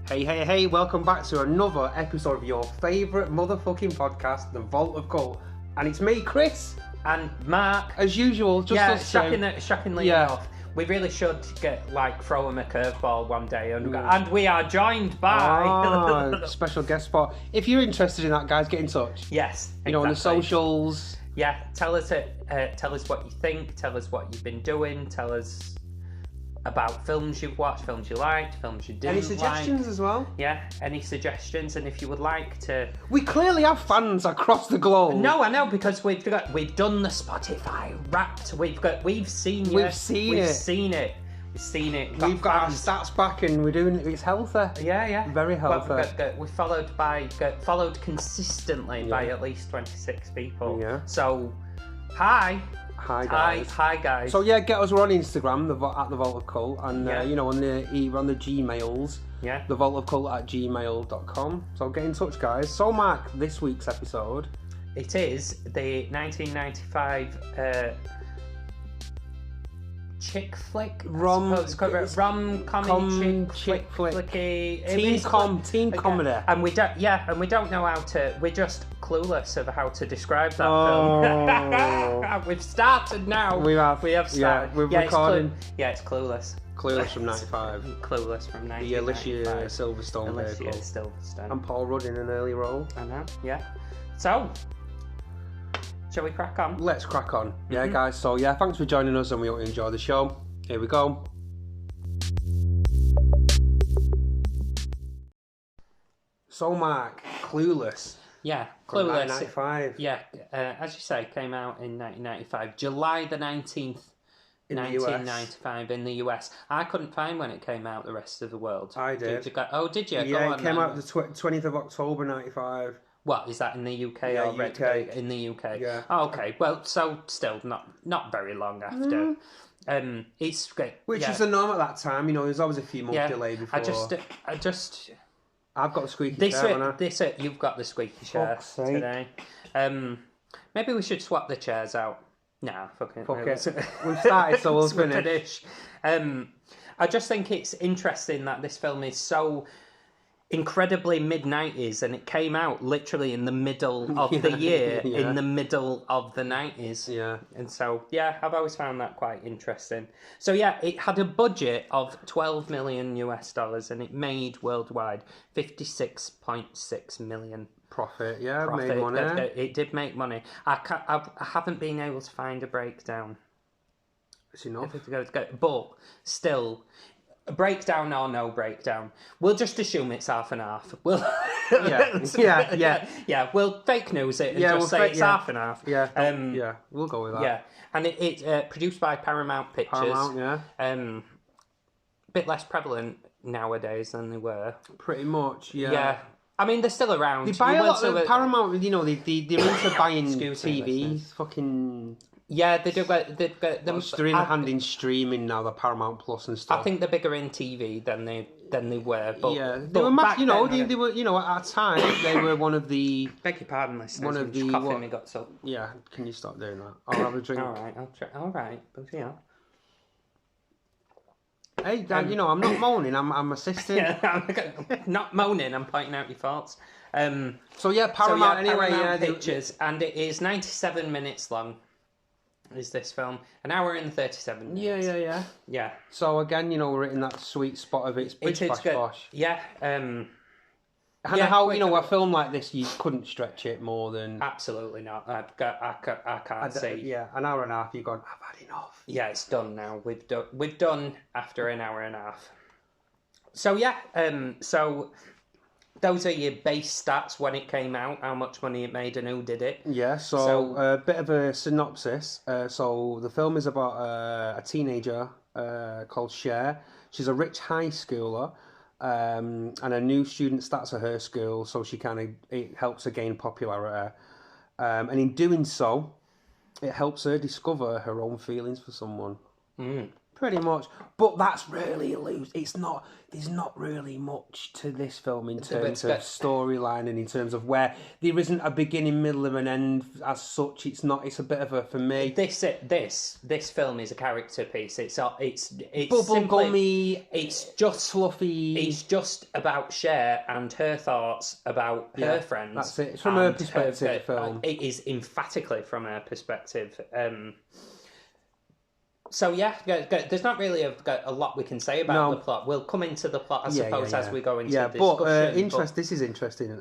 Hey, welcome back to another episode of your favourite motherfucking podcast, The Vault of Cult. And it's me, Chris. And Mark. As usual, just us two. Shockingly enough, we really should throw him a curveball one day. And we are joined by... special guest spot. If you're interested in that, guys, get in touch. Yes, exactly. You know, on the socials. Yeah, tell us what you think, tell us what you've been doing, tell us about films you've watched, films you liked, films you didn't like. Any suggestions as well? Yeah, any suggestions, and if you would like to... We clearly have fans across the globe. No, I know, because we've done the Spotify Wrapped. We've seen it. We've got our stats back and we're doing it. It's healthy. Yeah. Very healthy. We're followed consistently by at least 26 people. Yeah. So, hi guys. So get us. We're on Instagram, at the Vault of Cult, and on the Gmails. Yeah. thevaultofcult@gmail.com. So get in touch, guys. So Mark, this week's episode. It is the 1995 chick flick. Rom-com chick flicky. Teen comedy. And we don't know how to. We're just clueless of how to describe that film. We've started now. We have started. Yeah, we're recording. It's Clueless. Clueless from '95. Clueless from 1995. The Alicia Silverstone vehicle. And Paul Rudd in an early role. I know. Yeah. So, shall we crack on? Let's crack on. Yeah, guys. So, thanks for joining us and we hope you enjoy the show. Here we go. So, Mark, Clueless. Yeah, Clueless. 1995. Yeah, as you say, came out in 1995. July the 19th, 1995 in the US. I couldn't find when it came out the rest of the world. I did. Did you? Yeah, it came out the 20th of October 95. What, is that in the UK or UK. In the UK? Yeah. Oh, okay. Well, so still not very long after. It's great. Which is the norm at that time. You know, there's always a few months delay before. I've got the squeaky chair. You've got the squeaky chair today. Maybe we should swap the chairs out. Nah, fuck it. We've started, so we'll finish. I just think it's interesting that this film is so incredibly mid-90s, and it came out literally in the middle of the year, in the middle of the 90s. Yeah. And so, I've always found that quite interesting. So, it had a budget of $12 million US, and it made worldwide 56.6 million. Profit, made money. It did make money. I haven't been able to find a breakdown. It's enough. But still, breakdown or no breakdown, we'll just assume it's half and half. We'll we'll fake news it and just say it's half and half. We'll go with that. Yeah, and it's produced by Paramount Pictures. Bit less prevalent nowadays than they were. Pretty much, Yeah. I mean, they're still around. They buy a lot of Paramount, they're into buying TVs, fucking... Yeah, they do. They're in hand in streaming now, the Paramount Plus and stuff. I think they're bigger in TV than they were. But, they were massive. They were. At our time, they were one of the. Beg your pardon, listeners. One of the. Coffee me got so. Yeah, can you stop doing that? I'll have a drink. All right, I'll try. All right, but Hey, Dad, I'm not moaning. I'm assisting. I'm not moaning. I'm pointing out your faults. Paramount. Paramount Pictures, and it is 97 minutes long. Is this film an hour and 37 minutes? Yeah. So again, we're in that sweet spot of it's bish bash bosh. Yeah. A film like this, you couldn't stretch it more than. Absolutely not. I can't see. Yeah, an hour and a half. You've gone. I've had enough. Yeah, it's done now. We've done after an hour and a half. So so. Those are your base stats when it came out, how much money it made and who did it. Yeah, so a bit of a synopsis. So the film is about a teenager called Cher. She's a rich high schooler, and a new student starts at her school, so it helps her gain popularity. And in doing so, it helps her discover her own feelings for someone. Pretty much, but that's really loose. There's not really much to this film in terms of storyline and in terms of where there isn't a beginning, middle, and an end as such. It's not. It's a bit of a, for me. This film is a character piece. It's Bubblegummy. It's just fluffy. It's just about Cher and her thoughts about her friends. That's it. It's from her perspective. The film. It is emphatically from her perspective. So yeah, there's not really a lot we can say about the plot. We'll come into the plot, I suppose, as we go into the discussion. This is interesting.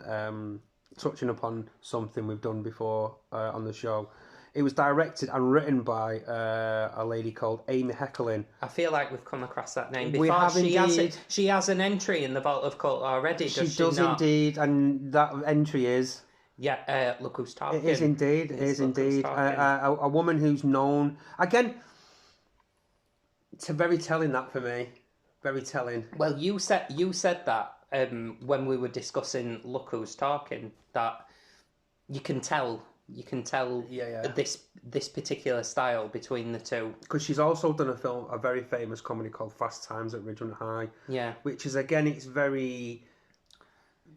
Touching upon something we've done before on the show. It was directed and written by a lady called Amy Heckerling. I feel like we've come across that name before. She has an entry in the Vault of Cult already. She does indeed, and that entry is. Yeah, Look Who's Talking. It is indeed. It is indeed. A woman who's known again. It's very telling that for me. Very telling. Well, you said that when we were discussing Look Who's Talking, that you can tell this particular style between the two. Because she's also done a very famous comedy called Fast Times at Ridgemont High. Yeah. Which is, again, it's very...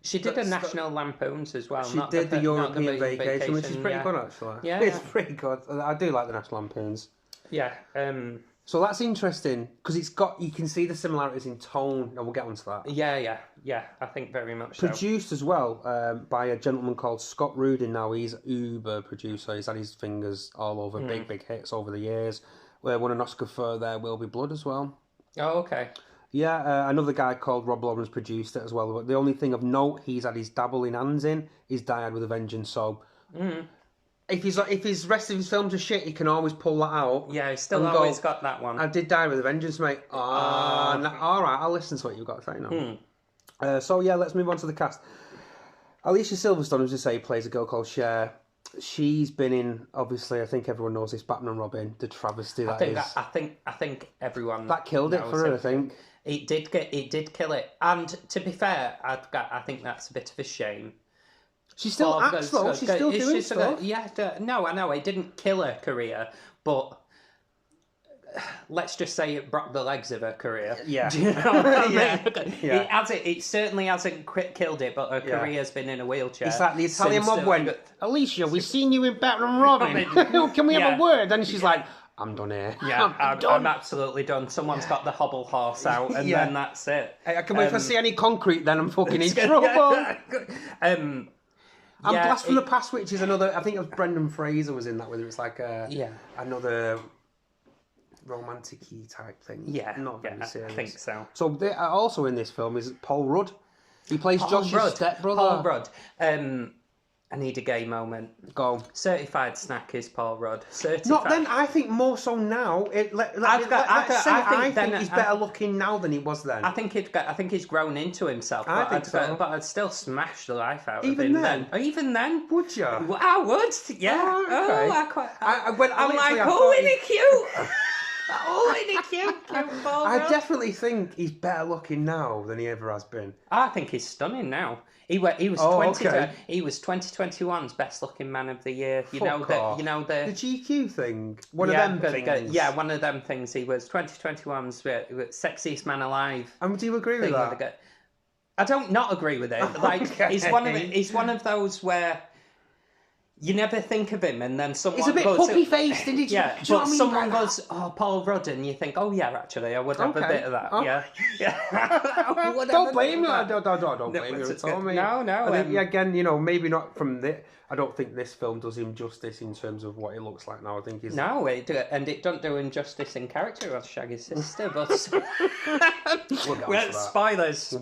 She did a National Lampoons as well. She did the European Vacation, which is pretty good, actually. Yeah. It's pretty good. I do like the National Lampoons. Yeah. So that's interesting because you can see the similarities in tone, and we'll get onto that. Yeah, I think very much so. Produced as well by a gentleman called Scott Rudin. Now he's uber producer. He's had his fingers all over big hits over the years. Won an Oscar for There Will Be Blood as well. Oh, okay. Yeah, another guy called Rob Lawrence produced it as well. But the only thing of note he's had his dabbling hands in is Die Hard with a Vengeance. So. If his rest of his films are shit, he can always pull that out. Yeah, he's still always got that one. I did Die with a Vengeance, mate. All right, I'll listen to what you've got to say now. So yeah, let's move on to the cast. Alicia Silverstone, as you say, plays a girl called Cher. She's been in, obviously, I think everyone knows this, Batman and Robin, the travesty that is. I think everyone that killed it for her. I think it did kill it. And to be fair, I think that's a bit of a shame. She still acts though. She's still doing stuff. No, I know it didn't kill her career, but let's just say it broke the legs of her career. Yeah, do you know what I mean? It certainly hasn't killed it, but her career's been in a wheelchair. It's like the Italian mob went, Alicia, we've seen you in Batman and Robin. Can we have a word? And she's like, I'm done here. Yeah, I'm absolutely done. Someone's got the hobble horse out, and then that's it. If I see any concrete, then I'm fucking in trouble. And Blast from the Past, which is another... I think it was Brendan Fraser was in that, whether it's like another romantic-y type thing. Yeah, not very serious. I think so. So also in this film is Paul Rudd. He plays Josh's stepbrother. Paul Rudd. I need a gay moment. Go. Certified snack is Paul Rudd. Certified. Not then. I think more so now. I think he's better looking now than he was then. I think he's grown into himself. But I'd still smash the life out of him. Even then. Would you? I would. Yeah. Oh, okay. I'm like, oh, isn't he cute? Oh, isn't he cute? Paul Rudd. I definitely think he's better looking now than he ever has been. I think he's stunning now. He was 2021's best looking man of the year. You know the GQ thing. One of them things. Yeah, one of them things. He was 2021's sexiest man alive. And do you agree with that? I don't not agree with it. Like he's one of those where you never think of him, and then someone he's a bit puppy-faced, isn't he? Yeah, but someone goes, "Oh, Paul Rudd," and you think, "Oh yeah, actually, I would have a bit of that." Oh. Yeah. Don't blame me. Don't blame me at all, mate. No. I think, again, maybe not from the. I don't think this film does him justice in terms of what he looks like now. I think he's... No, it don't do him justice in character as Shaggy's sister, but... Spoilers,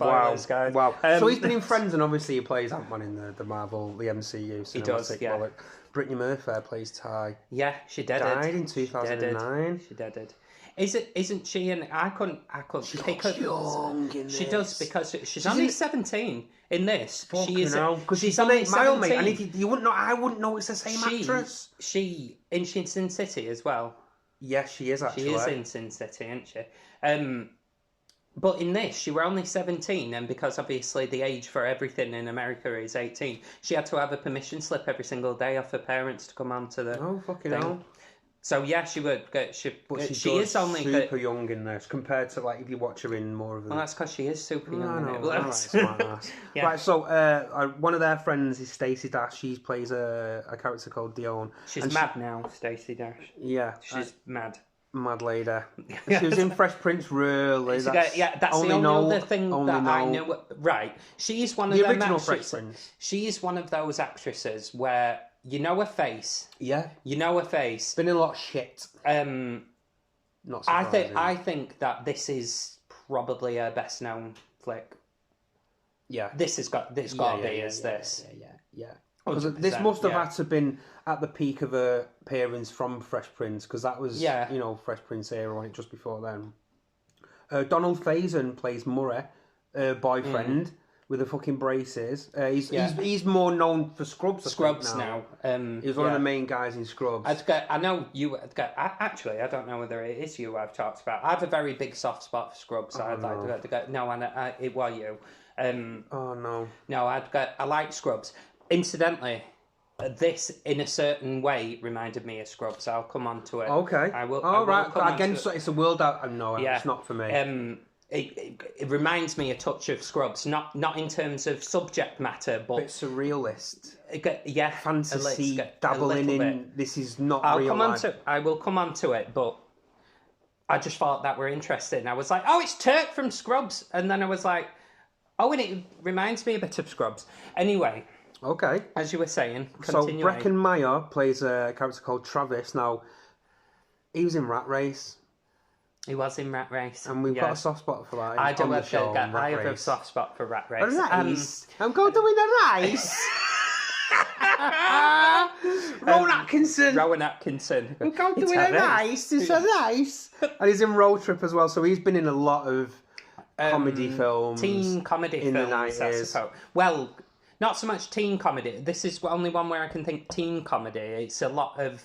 guys. Wow. So he's been in Friends, and obviously he plays Ant-Man in the Marvel, the MCU. He does, yeah. Brittany Murphy plays Ty. Yeah, she deaded. Died in 2009. She deaded. Isn't she? And I couldn't she pick looks her. Young in she this. She's because she's only 17 in this. She is because she's only 8 Mile, mate. And if you wouldn't know, I wouldn't know it's the same actress. She's in Sin City as well. Yes, she is actually. She is in Sin City, isn't she? But in this, she were only 17, and because obviously the age for everything in America is 18, she had to have a permission slip every single day off her parents to come on to the fucking hell. So yeah, she would. But She is only super young in this compared to like if you watch her in more of the. Well, that's because she is super young. I in know. it. All right, smart ass. Yeah. Right, so one of their friends is Stacey Dash. She plays a character called Dion. She's mad now, Stacey Dash. Yeah, she's mad. Mad lady. She was in Fresh Prince, really. That's the only other thing that I knew. Right, she's one of the them original Fresh Prince. She's one of those actresses where you know her face. Yeah, you know her face. Been in a lot of shit. Not surprising. I think that this is probably her best known flick. Yeah, this got to be as this. Yeah. Because this must have had to have been at the peak of her appearance from Fresh Prince, because that was, Fresh Prince era, wasn't it, just before then. Donald Faison plays Murray, boyfriend, with the fucking braces. He's more known for Scrubs, Scrubs now. He was one of the main guys in Scrubs. I know you... Actually, I don't know whether it is you I've talked about. I have a very big soft spot for Scrubs. It was you. Oh, no. No, I like Scrubs. Incidentally, this in a certain way reminded me of Scrubs. I'll come on to it. Okay. I will. Again, it's a world out. No, it's not for me. It reminds me a touch of Scrubs, not in terms of subject matter, but it's surrealist. Yeah, fantasy dabbling in. This is not real life. I will come on to it, but I just thought that were interesting. I was like, oh, it's Turk from Scrubs, and then I was like, oh, and it reminds me a bit of Scrubs. Anyway. Okay. As you were saying, continue. So Breckin Meyer plays a character called Travis. Now, he was in Rat Race. He was in Rat Race. And we've got a soft spot for that. I have a soft spot for Rat Race. I'm going to win a race. Rowan Atkinson. I'm going to win a race. It's a race. And he's in Road Trip as well. So he's been in a lot of comedy films. Teen comedy in films, the 90s. I suppose. Well... Not so much teen comedy. This is only one where I can think teen comedy. It's a lot of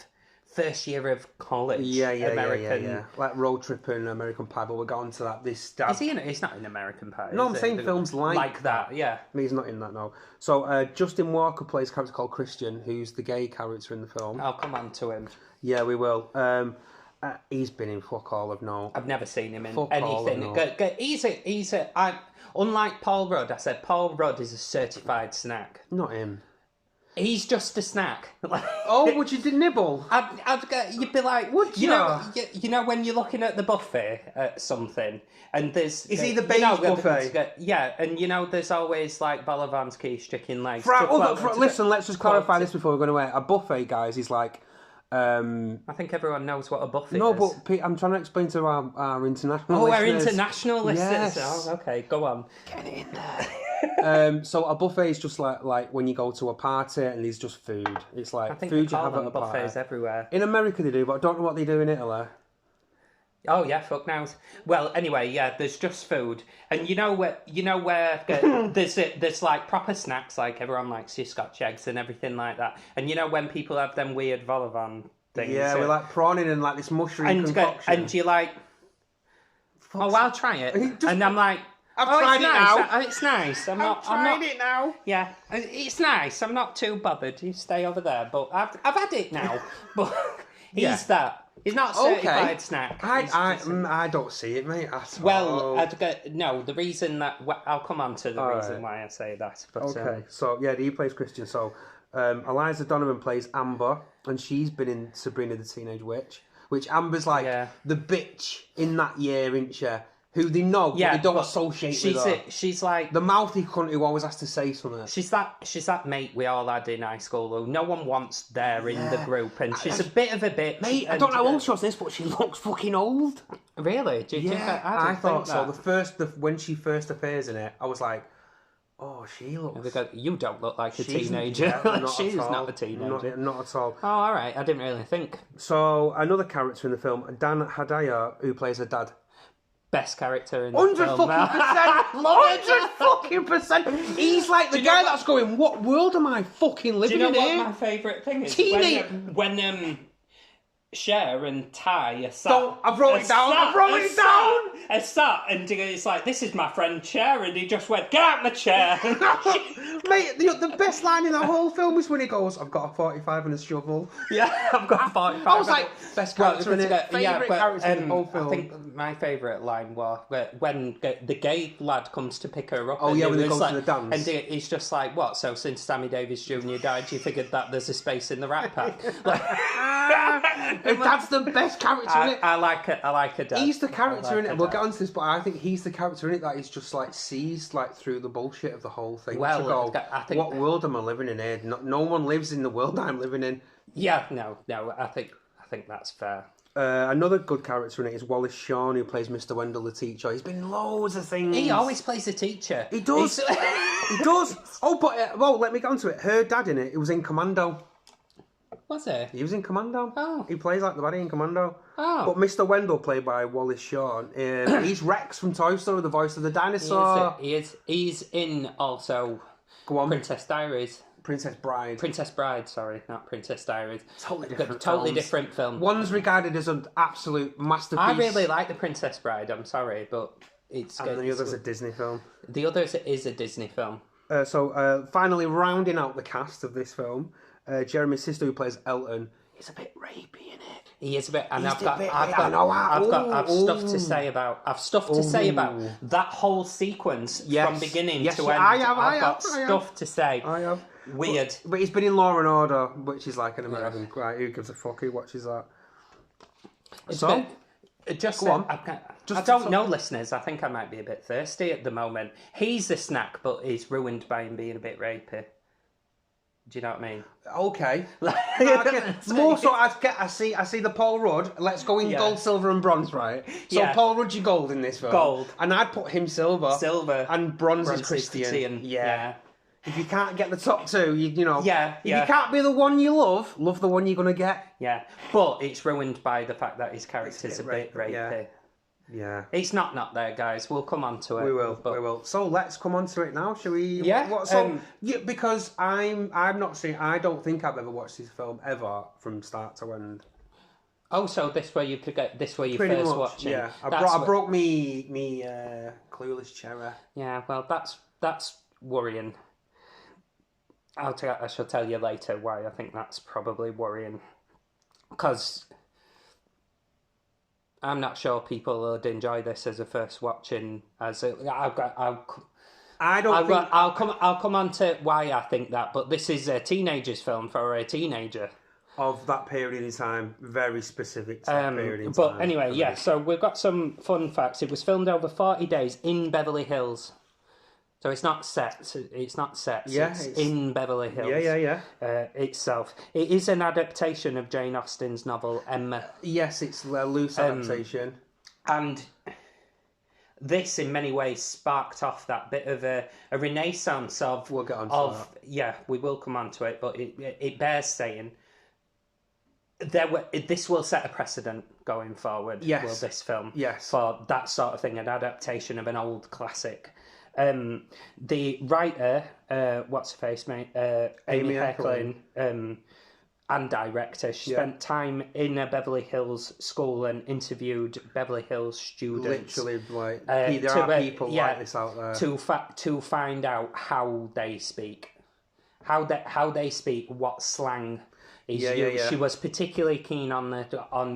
first year of college. Yeah. Like Road Trip and American Pie, but we'll get on to that. Is he in it? He's not in American Pie. No, I'm saying films like that. Yeah. He's not in that, no. So Justin Walker plays a character called Christian, who's the gay character in the film. I'll come on to him. Yeah, we will. He's been in fuck all of no. I've never seen him in anything. Unlike Paul Rudd, I said Paul Rudd is a certified snack. Not him. He's just a snack. Would you nibble? You'd be like, would you? You know when you're looking at the buffet at something, and there's... Is he the beige buffet? Yeah, and there's always like Bolovan's quiche chicken legs. Listen, let's just clarify this before we're going away. A buffet, guys, is like... I think everyone knows what a buffet is. No, but Pete, I'm trying to explain to our international listeners. Our international listeners. Yes. Oh, okay, go on. Get it in there. So a buffet is just like when you go to a party and there's just food. It's like food you have at a party. Buffets everywhere. In America they do, but I don't know what they do in Italy. Oh yeah, fuck knows. Well, anyway, yeah, there's just food, and you know where there's like proper snacks, like everyone likes your Scotch eggs and everything like that. And when people have them weird vol au vent things, yeah, we're like prawning and like this mushroom concoction, and you're like, I'll try it, and I'm like, I've tried it now. It's nice. I'm not. it now. Yeah, it's nice. I'm not too bothered. You stay over there, but I've had it now. But he's that. He's not a certified snack. I don't see it, mate, at all. Well, the reason that... I'll come on to the reason why I say that. But, okay, so, yeah, he plays Christian. So, Eliza Donovan plays Amber, and she's been in Sabrina the Teenage Witch, which Amber's like the bitch in that year, isn't she? Who they know, but they don't associate with her. She's like... The mouthy cunt who always has to say something. She's that mate we all had in high school who no one wants there in the group, and she's a bit of a bitch. Mate, I don't know how old she was this, but she looks fucking old. Really? Do you think that? I thought so. When she first appears in it, I was like, oh, she looks... You don't look like a teenager. She's not a teenager. Not at all. Oh, all right. I didn't really think. So, another character in the film, Dan Hedaya, who plays her dad. Best character in the film. 100%. He's like the guy that's going, what world am I fucking living in? Do you know what my favourite thing is? When Cher and Ty are sat... I've wrote it down. sat and it's like, this is my friend chair, and he just went, get out my chair. Mate, the best line in the whole film is when he goes, I've got a 45 and a shovel. Yeah, I've got a 45. I was like, best character in it. Favourite character in the whole film. I think my favourite line was when the gay lad comes to pick her up. Oh, yeah, when they go like, to the dance. And he's just like, what, so since Sammy Davis Jr. died, you figured that there's a space in the Rat Pack? That's the best character in it. I like it. He's the character in it. We'll get onto this, but I think he's the character in it that is just like sees like through the bullshit of the whole thing. Well, I think, what world am I living in here? No one lives in the world I'm living in. Yeah, no. I think that's fair. Another good character in it is Wallace Shawn, who plays Mr. Wendell, the teacher. He's been in loads of things. He always plays a teacher. He does. He does. Oh, but let me get onto it. Her dad in it was in Commando. Was he? He was in Commando. Oh. He plays like the baddie in Commando. Oh. But Mr. Wendell, played by Wallace Shawn, he's Rex from Toy Story, the voice of the dinosaur. He is. He's in also Princess Diaries. Princess Bride. Princess Bride, sorry, not Princess Diaries. Totally different film. One's regarded as an absolute masterpiece. I really like The Princess Bride, I'm sorry, but it's good. And the other's a Disney film. The other is a Disney film. So finally rounding out the cast of this film, Jeremy's sister, who plays Elton, is a bit rapey in it. He is a bit, and I've stuff to say about that whole sequence from beginning to end. I've got stuff to say. I have. Weird. But he's been in Law and Order, which is like an American. Right, who gives a fuck? Who watches that? I don't know, listeners. I think I might be a bit thirsty at the moment. He's a snack, but he's ruined by him being a bit rapey. Do you know what I mean? Okay. More so, I see the Paul Rudd. Let's go in gold, silver, and bronze, right? So Paul Rudd's your gold in this film. Gold. And I'd put him silver. Silver. And bronze is Christian. Yeah. If you can't get the top two, you know. Yeah. If you can't be the one you love the one you're going to get. Yeah. But it's ruined by the fact that his character's a bit rapey. Yeah. It's not there, guys. We'll come on to it. We will. So let's come on to it now, shall we? Yeah. Because I don't think I've ever watched this film ever from start to end. Oh, so this way you first watching. Yeah. I broke me Clueless cherry. Yeah. Well, that's worrying. I shall tell you later why I think that's probably worrying. Because I'm not sure people would enjoy this as a first watching. I'll come on to why I think that. But this is a teenager's film for a teenager of that period in time, very specific to that period in time. But anyway, so we've got some fun facts. It was filmed over 40 days in Beverly Hills. So it's not sets. It's in Beverly Hills. Yeah. Itself. It is an adaptation of Jane Austen's novel Emma. Yes, it's a loose adaptation. And this, in many ways, sparked off that bit of a renaissance of. We'll get on to that. Yeah, we will come on to it, but it bears saying. This will set a precedent going forward. Yes. Will this film? Yes. For that sort of thing, an adaptation of an old classic. The writer, what's her face, mate? Amy Hecklin, and director. She spent time in a Beverly Hills school and interviewed Beverly Hills students. Literally, like there are people like this out there to find out how they speak, how they speak, what slang is used. Yeah. She was particularly keen on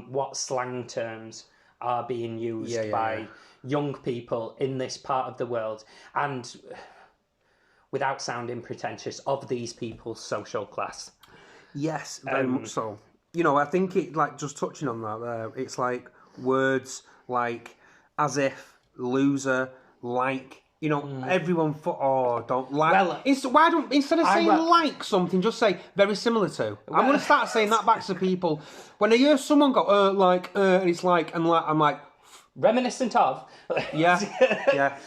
what slang terms are being used by young people in this part of the world, and without sounding pretentious, of these people's social class. Yes, very much so. You know, I think it, like, just touching on that there, it's like words like as if, loser, like, you know, everyone don't like. Well, why don't, instead of saying like something, just say very similar to. I'm going to start saying that back to people. When I hear someone go, and it's like, and like, I'm like, reminiscent of. Yeah.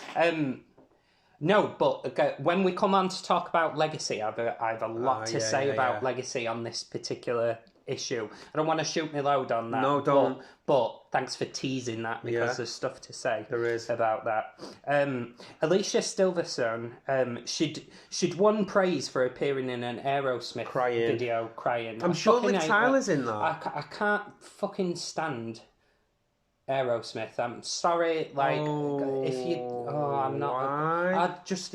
No, but when we come on to talk about legacy, I have a lot to say about legacy on this particular issue. I don't want to shoot me load on that. No, don't. But thanks for teasing that, because there's stuff to say. There is about that. Alicia Silverstone, she'd won praise for appearing in an Aerosmith video, crying. I'm sure Liv Tyler's in that. I can't fucking stand Aerosmith. I'm sorry, like if you. Oh, I'm not. Why? I just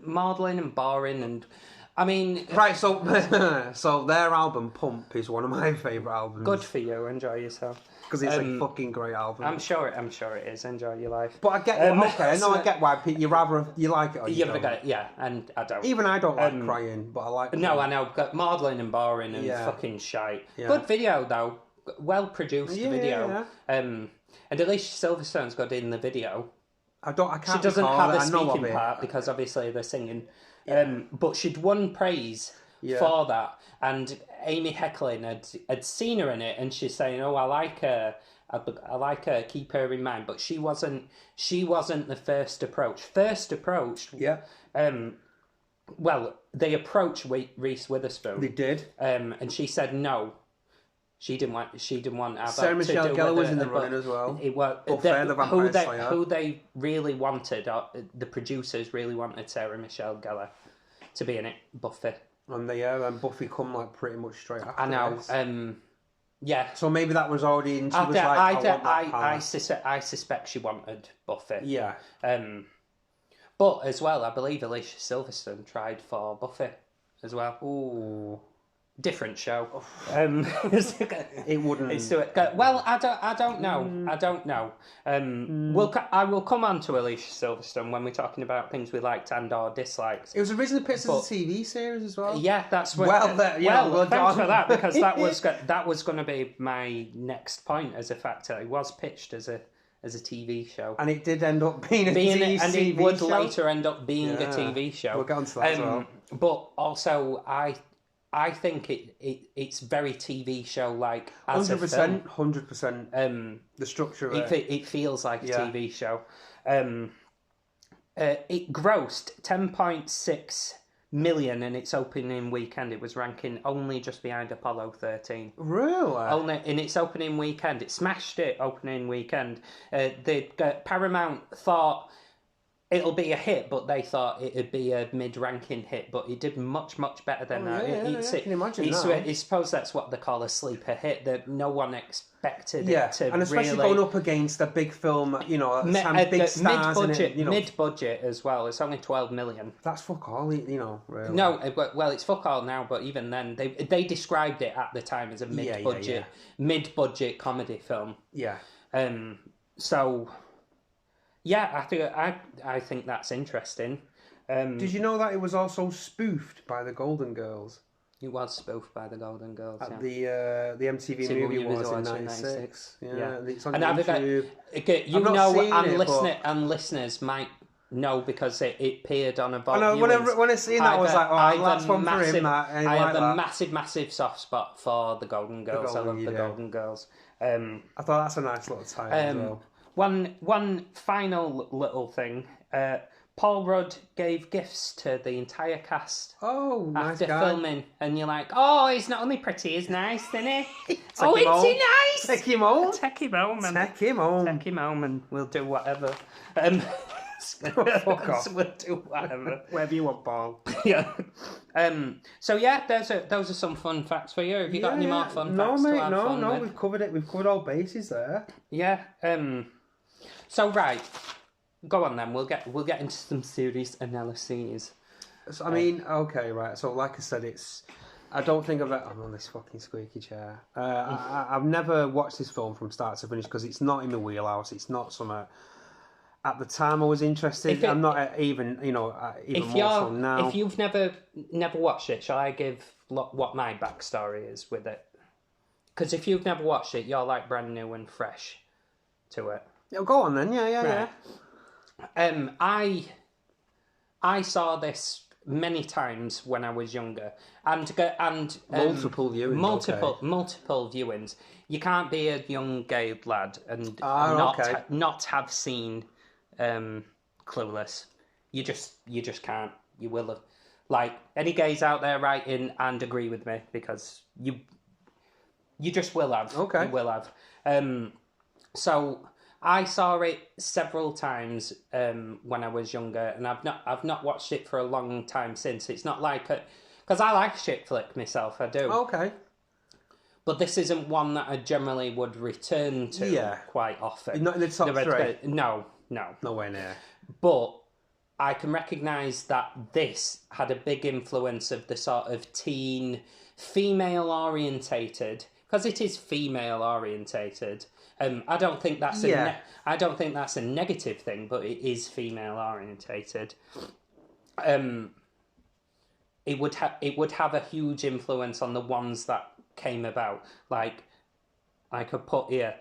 maudlin and boring, and I mean. Right, so so their album Pump is one of my favourite albums. Good for you. Enjoy yourself. Because it's a fucking great album. I'm sure it is. Enjoy your life. But I get I get why you like it or you don't. Yeah, and I don't. Even I don't like crying, but I like. No, I know. Maudlin and boring and fucking shite. Yeah. Good video though. Well produced video. Yeah. And Alicia Silverstone's got in the video. I can't. She doesn't have a speaking part because obviously they're singing. But she'd won praise for that, and Amy Hecklin had seen her in it, and she's saying, "Oh, I like her. I like her. Keep her in mind." But she wasn't the first approach. First approached. Yeah. Well, they approached Reese Witherspoon. They did. And she said no. She didn't want. ABBA Sarah Michelle to do Gellar with was in the running as well. It was who they really wanted. The producers really wanted Sarah Michelle Gellar to be in it. Buffy. And and Buffy come like pretty much straight after. I know. This. Yeah. So maybe that was already. And she was like, I suspect she wanted Buffy. Yeah. But as well, I believe Alicia Silverstone tried for Buffy as well. Ooh. Different show. It wouldn't. Well, I don't know. I don't know. I will come on to Alicia Silverstone when we're talking about things we liked and or disliked. It was originally pitched as a TV series as well. Yeah, that's what. Thanks for that, because that was going to be my next point as a factor. It was pitched as a TV show, and it did end up being a TV show. And it would later end up being a TV show. We'll get on to that as well. But also, I think it's very TV show like as 100%, 100%. The structure of it feels like a TV show. It grossed 10.6 million in its opening weekend. It was ranking only just behind Apollo 13. Really? Only in its opening weekend, it smashed it. Opening weekend, Paramount thought it'll be a hit, but they thought it'd be a mid-ranking hit. But it did much better than that. I can imagine that. I suppose that's what they call a sleeper hit. That no one expected it to. And especially really, going up against a big film, big stars mid-budget, in it, mid-budget as well. It's only 12 million. That's fuck all, really. No, well, it's fuck all now. But even then, they described it at the time as a mid-budget comedy film. Yeah. So. Yeah, I think that's interesting. Did you know that it was also spoofed by the Golden Girls? It was spoofed by the Golden Girls at the MTV Movie Awards in '96. Yeah, it's on YouTube. And listeners might know because it appeared on a volume. I know, when I seen that, I was like, that's one for him. I have a massive soft spot for the Golden Girls. I love the Golden Girls. I thought that's a nice little title as well. One final little thing. Paul Rudd gave gifts to the entire cast. Oh, nice after guy. filming, and you're like, oh, he's not only pretty, he's nice, isn't he? Is he nice? Take him home. Take him home, and we'll do whatever. Fuck off. We'll do whatever. Whatever you want, Paul. Yeah. So yeah, those are some fun facts for you. Have you got any more fun facts? No, mate. To No. We've covered it. We've covered all bases there. Yeah. So right, go on then. We'll get into some serious analyses. So, I mean, okay, right. So, like I said, I don't think I'm on this fucking squeaky chair. I've never watched this film from start to finish because it's not in my wheelhouse. It's not something. At the time, I was interested. I'm not even more so now. If you've never watched it, shall I give what my backstory is with it? Because if you've never watched it, you're like brand new and fresh to it. Yeah, go on then. Yeah. I saw this many times when I was younger, and multiple viewings. Multiple viewings. You can't be a young gay lad and not have seen Clueless. You just can't. You will have. Like any gays out there writing and agree with me because you just will have. Okay. You will have. So I saw it several times when I was younger, and I've not watched it for a long time since. It's not like because I like shit flick myself. I do. Okay. But this isn't one that I generally would return to quite often. Not in the top three? No. Nowhere near. But I can recognise that this had a big influence of the sort of teen, female-orientated, because it is female-orientated. I don't think that's I don't think that's a negative thing, but it is female-orientated. It would have a huge influence on the ones that came about. Like I could put here,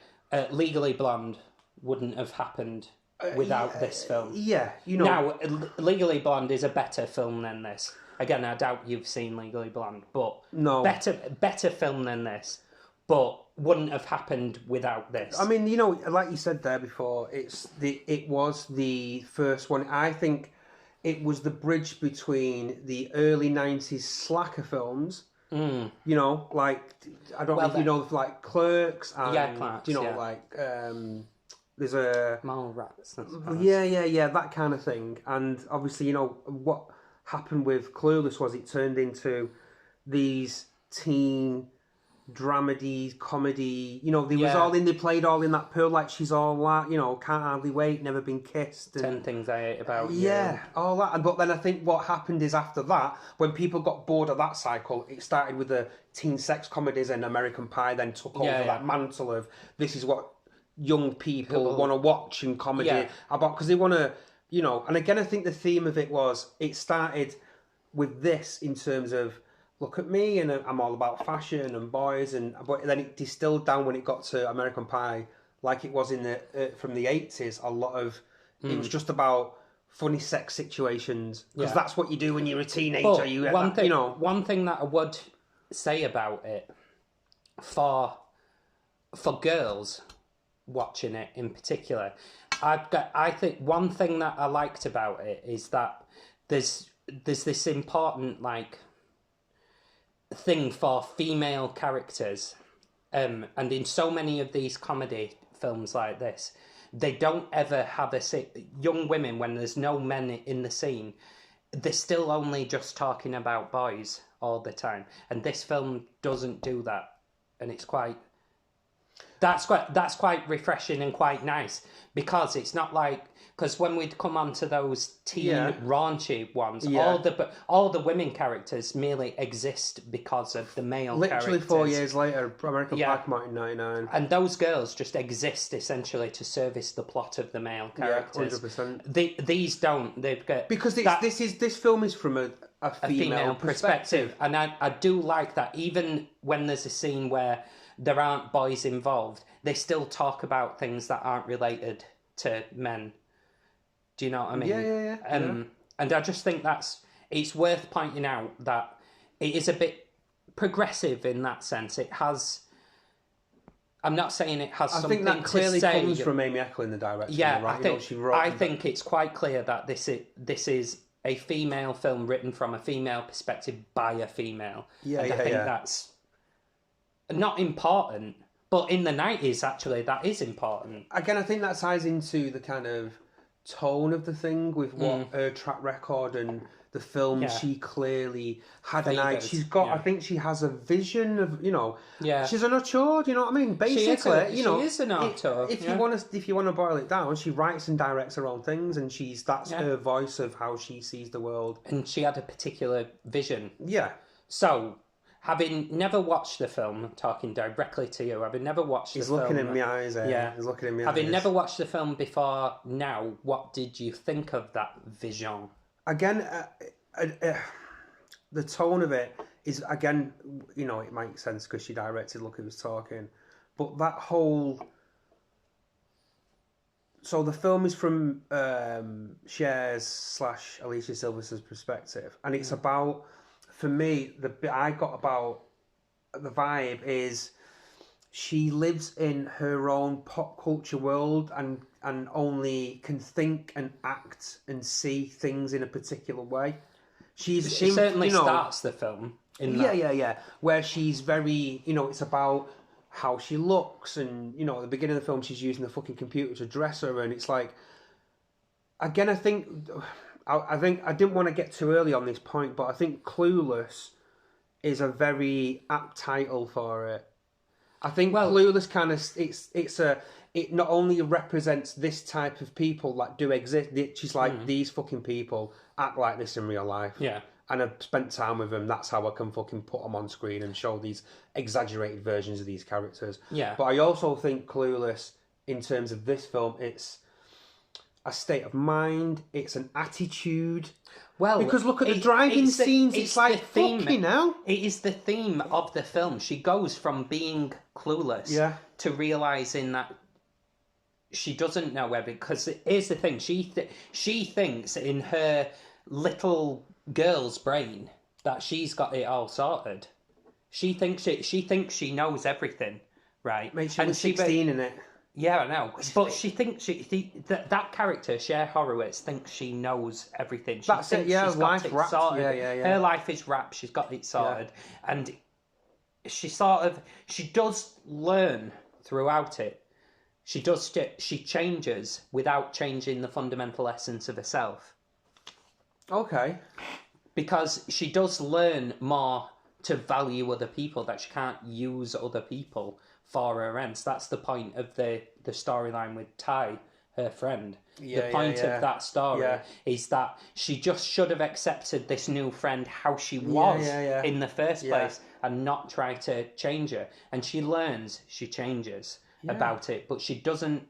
Legally Blonde wouldn't have happened without this film. Yeah, Now, Legally Blonde is a better film than this. Again, I doubt you've seen Legally Blonde, but no, better film than this, but wouldn't have happened without this. I mean, like you said there before, it was the first one. I think it was the bridge between the early 90s slacker films. Like I don't know if you know, like Clerks and Clerks, like there's a Mallrats. That kind of thing. And obviously, what happened with Clueless was it turned into these teen dramedy comedy. They played all in that pool, like She's All That. Can't Hardly Wait, Never Been Kissed, and 10 Things I Hate About You. Yeah, all that. But then I think what happened is after that, when people got bored of that cycle, it started with the teen sex comedies, and American Pie then took over that mantle of this is what young people want to watch in comedy about, because they want to, and again, I think the theme of it started with this in terms of, look at me, and I'm all about fashion and boys, but then it distilled down when it got to American Pie, like it was in from the 80s. A lot of it was just about funny sex situations, because that's what you do when you're a teenager. But one thing that I would say about it for girls watching it in particular, I think one thing that I liked about it is that there's this important thing for female characters, and in so many of these comedy films like this, they don't ever have young women, when there's no men in the scene, they're still only just talking about boys all the time, and this film doesn't do that, and that's quite refreshing and quite nice, because it's not because when we'd come on to those teen raunchy ones, all the women characters merely exist because of the male characters. Literally 4 years later, American Pie came out in 99. And those girls just exist essentially to service the plot of the male characters. 100%. These don't. They've got... Because this film is from a female perspective. And I do like that. Even when there's a scene where there aren't boys involved, they still talk about things that aren't related to men. Do you know what I mean? Yeah. And I just think it's worth pointing out that it is a bit progressive in that sense. It has... I'm not saying it has something to say. I think that clearly comes from Amy Eckel, the director. Yeah, right? I think it's quite clear that this is a female film written from a female perspective by a female. I think that's not important, but in the 90s, actually, that is important. Again, I think that ties into the kind of tone of the thing with what her track record and the film she clearly had an eye. She's got, I think she has a vision of, she's an auteur, do you know what I mean? Basically, she is an auteur. If you want to boil it down, she writes and directs her own things, and that's her voice of how she sees the world. And she had a particular vision. Yeah. So, having never watched the film, I'm talking directly to you, having never watched the film... He's looking in my eyes, He's looking in my eyes. Having never watched the film before now, what did you think of that vision? Again, the tone of it is, again, it makes sense because she directed Look Who Was Talking. But that whole... So the film is from Cher's / Alicia Silverstone's perspective. And it's about... For me, the bit I got about the vibe is she lives in her own pop culture world and only can think and act and see things in a particular way. She certainly starts the film in that. Yeah. Where she's very, it's about how she looks, and at the beginning of the film she's using the fucking computer to dress her, and it's like, again, I think I didn't want to get too early on this point, but I think Clueless is a very apt title for it. I think Clueless kind of it not only represents this type of people that do exist. She's like, these fucking people act like this in real life. Yeah. And I've spent time with them. That's how I can fucking put them on screen and show these exaggerated versions of these characters. Yeah. But I also think Clueless, in terms of this film, it's a state of mind. It's an attitude. Well, because look at the driving scenes. It's like fucking hell. It is the theme of the film. She goes from being clueless to realizing that she doesn't know everything. Because here's the thing: she thinks in her little girl's brain that she's got it all sorted. She thinks she knows everything, right? Mate, she was 16 in it. Yeah, I know. But she thinks that character, Cher Horowitz, thinks she knows everything. That's it, yeah, she's got it wrapped. sorted. Yeah. Her life is wrapped, she's got it sorted. Yeah. And she does learn throughout it. She changes without changing the fundamental essence of herself. Okay. Because she does learn more to value other people, that she can't use other people for her ends. That's the point of the storyline with Ty, her friend. The point of that story is that she just should have accepted this new friend how she was in the first place and not try to change her. And she learns, she changes about it, but she doesn't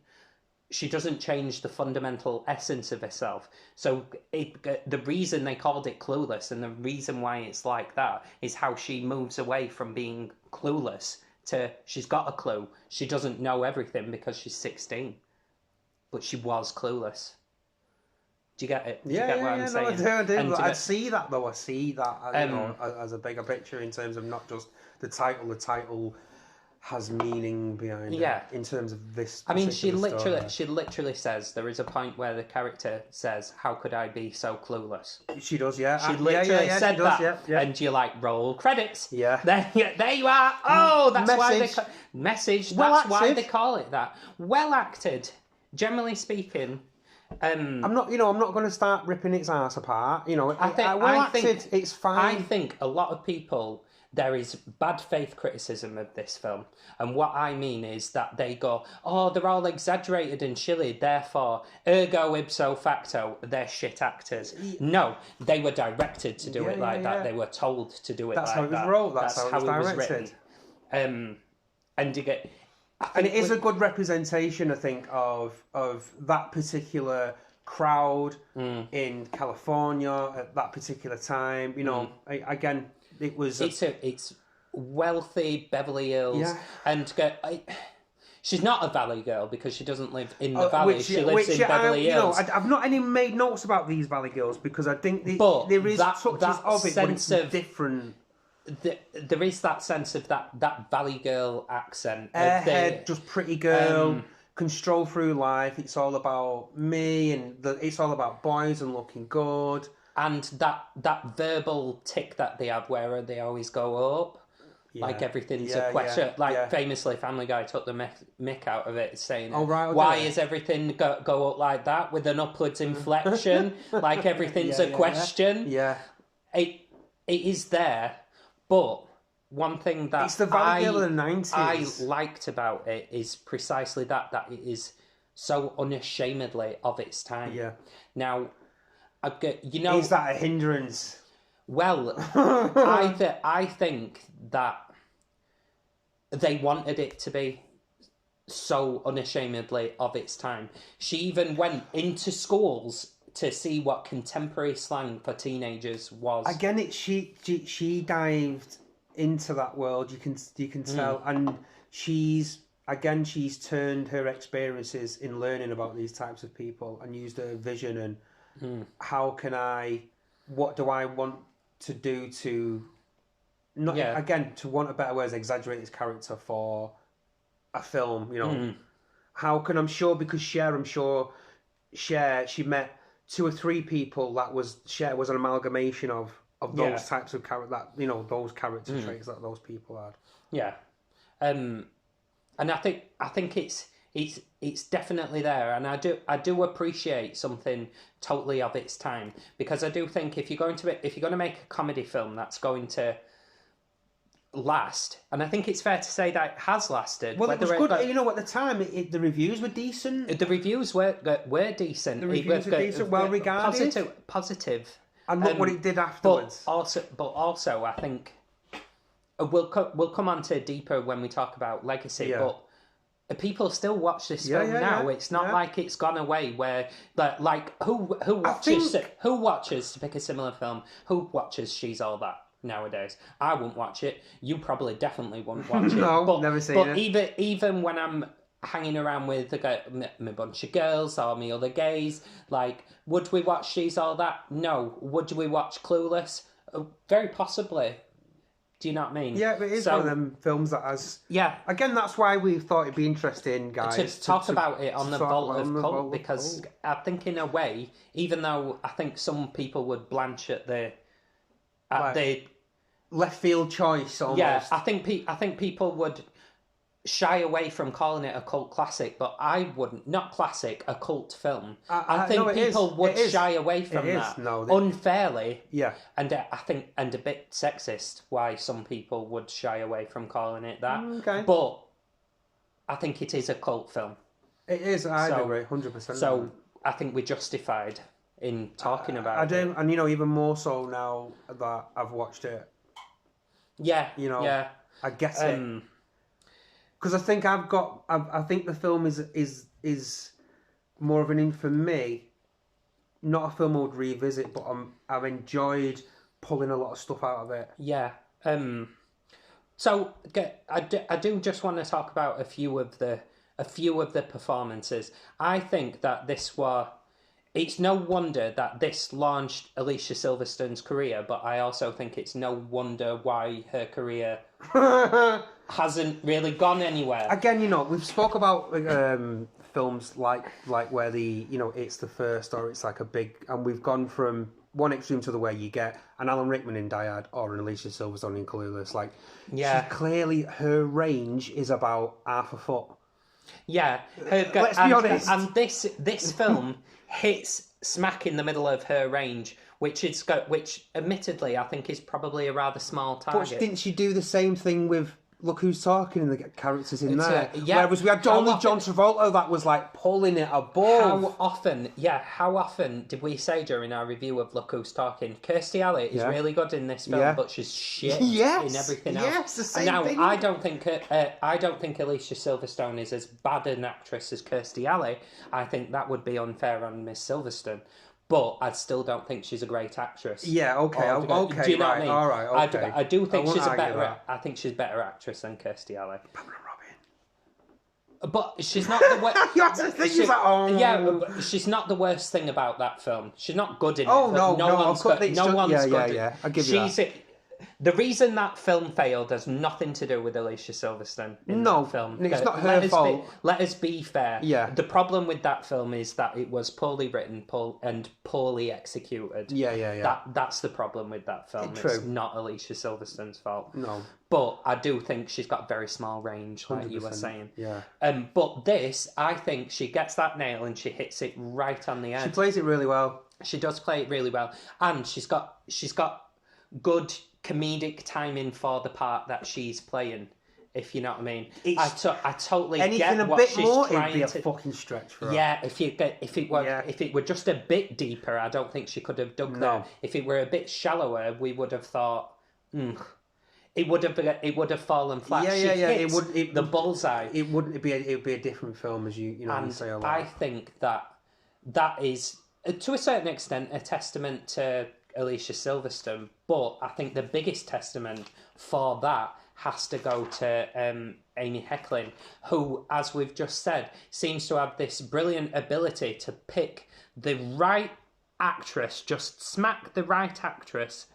change the fundamental essence of herself. So the reason they called it Clueless and the reason why it's like that is how she moves away from being clueless to she's got a clue. She doesn't know everything because she's 16, but she was clueless. Do you get it? Do you get what I'm saying? No, I do. I see that though. I see that as a bigger picture in terms of not just the title. The title has meaning behind it in terms of this. I mean, she literally says there is a point where the character says, "How could I be so clueless?" She does, yeah. She literally said that, and you like roll credits. Yeah, there you are. Oh, that's message. Why message. That's why they call it that. Well acted, generally speaking. I'm not going to start ripping its ass apart. I think it's fine. I think a lot of people. There is bad faith criticism of this film. And what I mean is that they go, oh, they're all exaggerated and chilly, therefore, ergo ipso facto, they're shit actors. No, they were directed to do it like that. They were told to do it like that. That's how it was wrote. That's how it was written. And you get... And it is a good representation, I think, of that particular crowd in California at that particular time. Again... It was. It's wealthy Beverly Hills, and she's not a Valley girl because she doesn't live in the Valley. She lives in Beverly Hills. I've not made notes about these Valley girls because I think there is touches of it, but it's different. There is that sense of that Valley girl accent. Airhead, just pretty girl. Can stroll through life. It's all about me, and it's all about boys and looking good. And that verbal tick that they have where they always go up, like everything's a question. Famously, Family Guy took the mick out of it, saying, why is everything go up like that with an upwards inflection, like everything's a question? Yeah. It is there, but one thing that it's the Valley Girl of the 90s. I liked about it is precisely that it is so unashamedly of its time. Yeah. Now... is that a hindrance? Well, I think that they wanted it to be so unashamedly of its time. She even went into schools to see what contemporary slang for teenagers was. Again, she dived into that world. You can tell, and she's turned her experiences in learning about these types of people and used her vision and. What do I want to do to to want a better word, exaggerate his character for a film, how can because Cher, she met 2 or 3 people that Cher was an amalgamation of those types of character those character traits that those people had. Yeah. And I think it's definitely there, and I do appreciate something totally of its time, because I do think if you're going to make a comedy film that's going to last, and I think it's fair to say that it has lasted. Well, it was good. You know, at the time, the reviews were decent. The reviews were decent. The reviews were decent, well regarded, positive. And look what it did afterwards. But also, I think we'll come on to deeper when we talk about legacy. Yeah. But people still watch this film now. Yeah. It's not like it's gone away. Where who watches to pick a similar film? Who watches She's All That nowadays? I wouldn't watch it. You probably definitely wouldn't watch it. No, never seen it. But even when I'm hanging around with a bunch of girls or me other gays, like, would we watch She's All That? No. Would we watch Clueless? Very possibly. Do you know what I mean? Yeah, but it is one of them films that has... Yeah. Again, that's why we thought it'd be interesting, guys. To talk about it on the Vault of Cult, because I think in a way, even though I think some people would blanch at the left field choice almost. Yeah, I think people would shy away from calling it a cult classic, but I wouldn't. Not classic, a cult film. I think people would shy away from that unfairly. Yeah, and I think a bit sexist why some people would shy away from calling it that. Okay, but I think it is a cult film. It is. I agree, 100%. So I think we're justified in talking about it. And even more so now that I've watched it. Yeah, I get it. Because I think I think the film is more of for me, not a film I would revisit, but I've enjoyed pulling a lot of stuff out of it. Yeah. So I do just want to talk about a few of the performances. I think that it's no wonder that this launched Alicia Silverstone's career, but I also think it's no wonder why her career hasn't really gone anywhere. Again, we've spoke about films like where it's the first, or it's like a big, and we've gone from one extreme to the where you get an Alan Rickman in Die Hard or an Alicia Silverstone in Clueless. Like, clearly her range is about half a foot. Yeah, let's be honest. And this film hits smack in the middle of her range, which admittedly I think is probably a rather small target. But didn't she do the same thing with Look Who's Talking and the characters in there? Whereas we had John Travolta that was like pulling it above. How often did we say during our review of Look Who's Talking, Kirstie Alley is really good in this film, but she's shit in everything else. Yes, the same thing. I don't think Alicia Silverstone is as bad an actress as Kirstie Alley. I think that would be unfair on Miss Silverstone. But I still don't think she's a great actress. Yeah, okay, okay. Do you know what I mean? All right, okay. I do think she's a better. I think she's a better actress than Kirstie Alley. But she's not the worst. You have to think Yeah, but she's not the worst thing about that film. She's not good in it. No one's good. Yeah. I'll give you that. The reason that film failed has nothing to do with Alicia Silverstone in that film. It's not her fault. Let us be fair. Yeah. The problem with that film is that it was poorly written and poorly executed. Yeah. That's the problem with that film. True. It's not Alicia Silverstone's fault. No. But I do think she's got very small range, like 100%. you were saying. Yeah. But this, I think she gets that nail and she hits it right on the head. She plays it really well. She does play it really well. And she's got good comedic timing for the part that she's playing, if you know what I mean. I totally get what she's trying to... It'd be a fucking stretch for her. Yeah, if it were just a bit deeper, I don't think she could have dug there. If it were a bit shallower, we would have thought, it would have fallen flat. It would the bullseye. It would be a different film, as you say a lot. I think that is to a certain extent a testament to Alicia Silverstone, but I think the biggest testament for that has to go to Amy Heckerling, who, as we've just said, seems to have this brilliant ability to pick the right actress, just smack the right actress.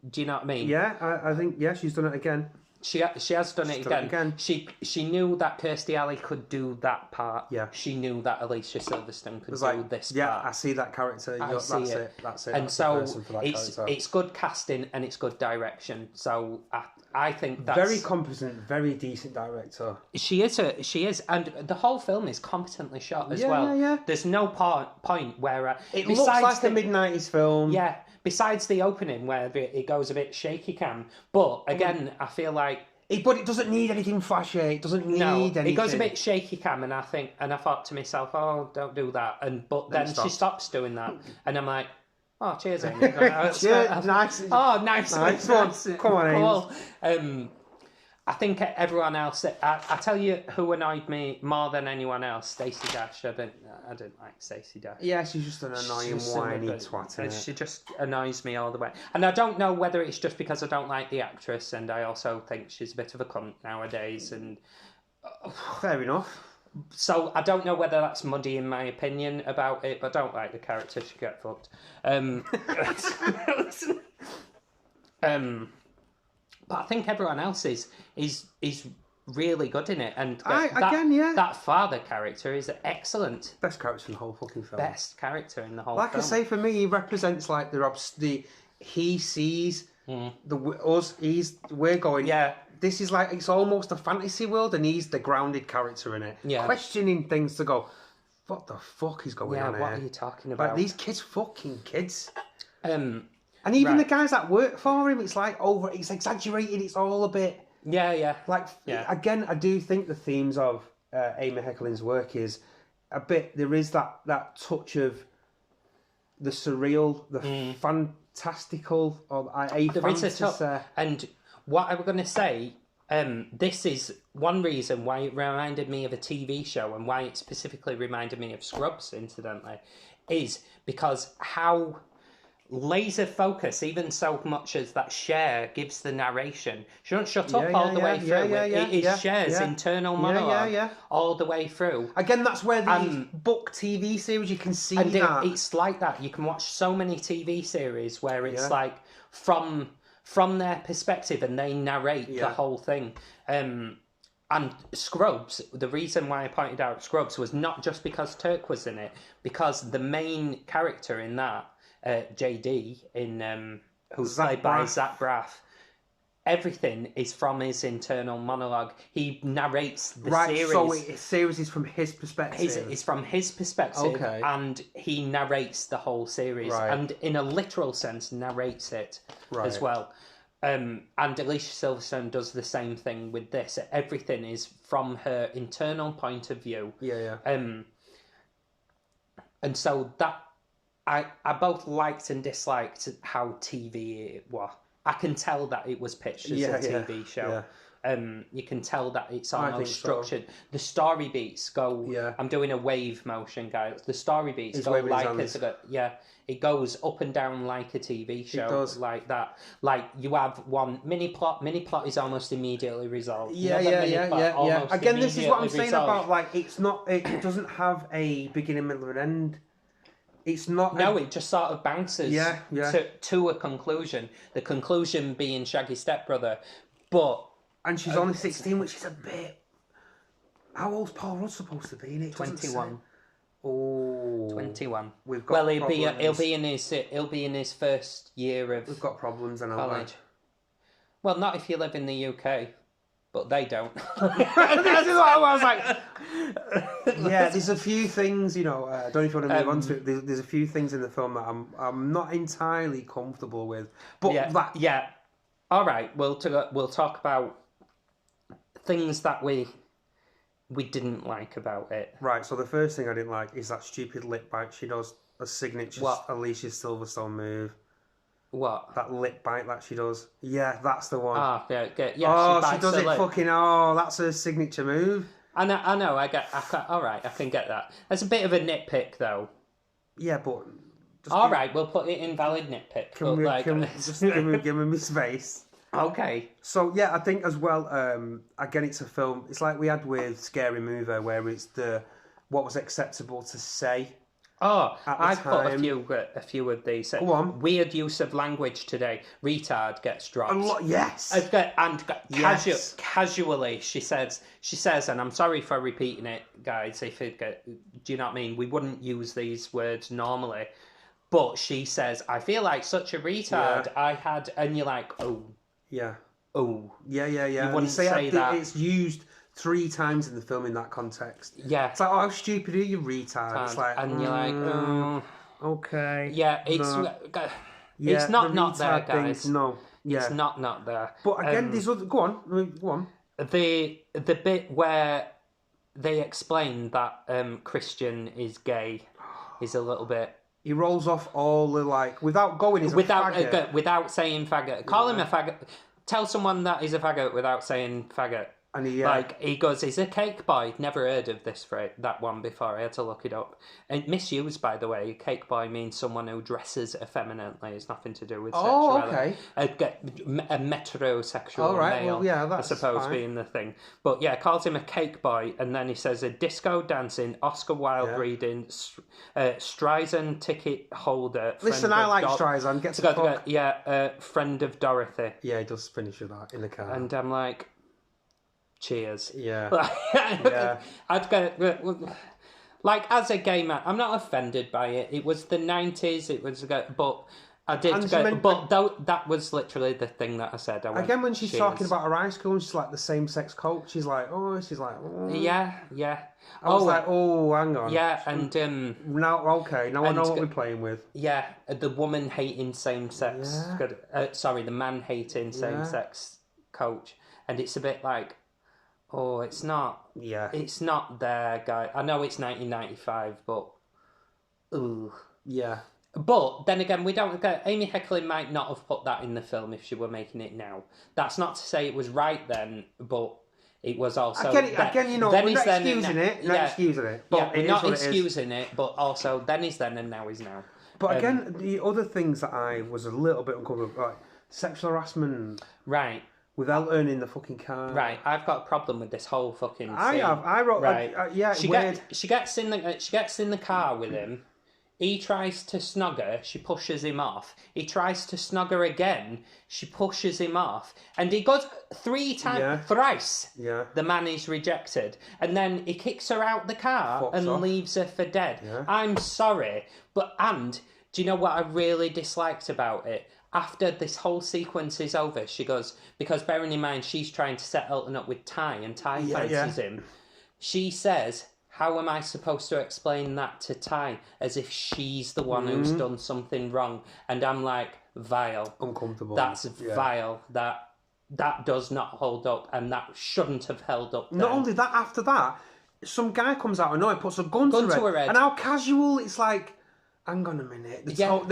Do you know what I mean? Yeah, I think she's done it again. She has done it again. She knew that Kirstie Alley could do that part. Yeah. She knew that Alicia Silverstone could do this part. Yeah, I see that character. That's it. And so it's good casting and it's good direction. So I think that's... Very competent, very decent director. She is. And the whole film is competently shot as well. Yeah. There's no point where... It looks like a mid-90s film. Yeah. besides the opening where it goes a bit shaky cam. But again, I feel like but it doesn't need anything flashy. It doesn't need anything. It goes a bit shaky cam, and I thought to myself, oh, don't do that. But then she stops doing that, and I'm like, oh, cheers, Amy. Nice. Oh, nice one. Come on, Amy. I think everyone else. I tell you who annoyed me more than anyone else. Stacey Dash. I didn't like Stacey Dash. Yeah, she's just an annoying, whiny twat. She just annoys me all the way. And I don't know whether it's just because I don't like the actress, and I also think she's a bit of a cunt nowadays. And fair enough. So I don't know whether that's muddy in my opinion about it, but I don't like the character. She get fucked. But I think everyone else is really good in it, and that father character is excellent. Best character in the whole fucking film. Best character in the whole. Like film. I say, for me, he represents like he sees us. We're going. Yeah. This is like it's almost a fantasy world, and he's the grounded character in it. Yeah. Questioning things to go. What the fuck is going on here? What are you talking about? Like these fucking kids. And even the guys that work for him, it's like it's exaggerated, it's all a bit... Yeah. Again, I do think the themes of Amy Heckerling's work is a bit... There is that touch of the surreal, the fantastical, or and what I was going to say, this is one reason why it reminded me of a TV show, and why it specifically reminded me of Scrubs, incidentally, is because how... laser focus, even so much as that Cher gives the narration. She don't shut up all the way through. It is Cher's internal monologue all the way through. Again, that's where the book TV series, you can see that. It's like that. You can watch so many TV series where it's like from their perspective, and they narrate the whole thing. And Scrubs, the reason why I pointed out Scrubs was not just because Turk was in it, because the main character in that, JD, who's played by Zach Braff, everything is from his internal monologue. He narrates the series. So the series is from his perspective. It's from his perspective, and he narrates the whole series, and in a literal sense narrates it as well. And Alicia Silverstone does the same thing with this. Everything is from her internal point of view. And so that I both liked and disliked how TV it was. I can tell that it was pitched as a TV show. You can tell that it's almost structured. So. The story beats go. I'm doing a wave motion, guys. The story beats go like it goes up and down like a TV show. It does. Like that. Like you have one mini plot. Mini plot is almost immediately resolved. Yeah. Again, this is what I'm saying about like it's not. It doesn't have a beginning, middle, and end. It's not. No, it just sort of bounces to a conclusion. The conclusion being Shaggy's stepbrother, and she's only 16, which is a bit. How old's Paul Rudd supposed to be in it? 21. Oh, 21. We've got. Well, he'll be in his first year of. We've got problems, and college. Well, not if you live in the UK. But they don't. This is what I was like. Yeah, there's a few things, I don't know if you want to move on to it. There's a few things in the film that I'm not entirely comfortable with. But all right, we'll talk about things that we didn't like about it. Right. So the first thing I didn't like is that stupid lip bite she does, a signature Alicia Silverstone move. What? That lip bite that she does. Yeah, that's the one. Yeah. She does it fucking. That's her signature move. I know. All right, I can get that. That's a bit of a nitpick, though. Yeah, but. All right, we'll put it in valid nitpick. Just give me space. Okay. So yeah, I think as well. Again, it's a film. It's like we had with Scary Movie, where it's what was acceptable to say. Oh, I've put a few of these. Go on. Weird use of language today. Retard gets dropped. A lot, yes. Casually, she says, and I'm sorry for repeating it, guys. Do you know what I mean? We wouldn't use these words normally, but she says, "I feel like such a retard." Yeah. And you're like, oh, yeah, oh, yeah. You wouldn't say that. It's used 3 times in the film in that context. Yeah. It's like, how stupid are you, retard? It's like, and you're like, okay. Yeah, it's... It's not the not there, retard guys. things, no. Yeah. It's not there. But again, there's other... Go on. The bit where they explain that Christian is gay is a little bit... He rolls off all the, like... Without going, he's a faggot. Without saying faggot. Call him a faggot. Tell someone that he's a faggot without saying faggot. And he, he goes, he's a cake boy. Never heard of that one before. I had to look it up. And misused, by the way. Cake boy means someone who dresses effeminately. It's nothing to do with sexuality. A metrosexual male, well, yeah, that's I suppose, fine. being the thing. But yeah, calls him a cake boy, and then he says a disco dancing, Oscar Wilde reading, Streisand ticket holder. Listen, I like Streisand. Get to fuck. Friend of Dorothy. Yeah, he does finish with that in the car. And I'm like... Cheers. Yeah. I'd go, like, as a gay man, I'm not offended by it. It was the 90s, but I did go, that was literally the thing that I said. Again, when she's talking about her high school, she's like the same-sex cult, she's like, oh. Yeah. I was like, oh, hang on. Yeah, and... now I know what we're playing with. Yeah, the woman hating same-sex... the man hating same-sex coach. And it's a bit like... Oh, it's not. Yeah. It's not there, guy. I know it's 1995, but... Ooh. Yeah. But, then again, we don't... Amy Heckerling might not have put that in the film if she were making it now. That's not to say it was right then, but it was also... Again, you know, we're not excusing it. Not excusing it. But we're not excusing it, but also then is then and now is now. But again, the other things that I was a little bit uncomfortable with, like sexual harassment... Right. Without earning the fucking car. Right, I've got a problem with this whole fucking thing. I wrote... Right. She gets in the car with him. He tries to snog her. She pushes him off. He tries to snog her again. She pushes him off. And he goes 3 times... Thrice. Yeah. The man is rejected. And then he kicks her out the car leaves her for dead. Yeah. I'm sorry. And do you know what I really disliked about it? After this whole sequence is over, she goes, because bearing in mind she's trying to set Elton up with Ty, and Ty fancies him, she says, how am I supposed to explain that to Ty? As if she's the one who's done something wrong. And I'm like, vile. Uncomfortable. That's vile. That does not hold up, and that shouldn't have held up then. Not only that, after that, some guy comes out and puts a gun to her head. And how casual, it's like... Hang on a minute. The tone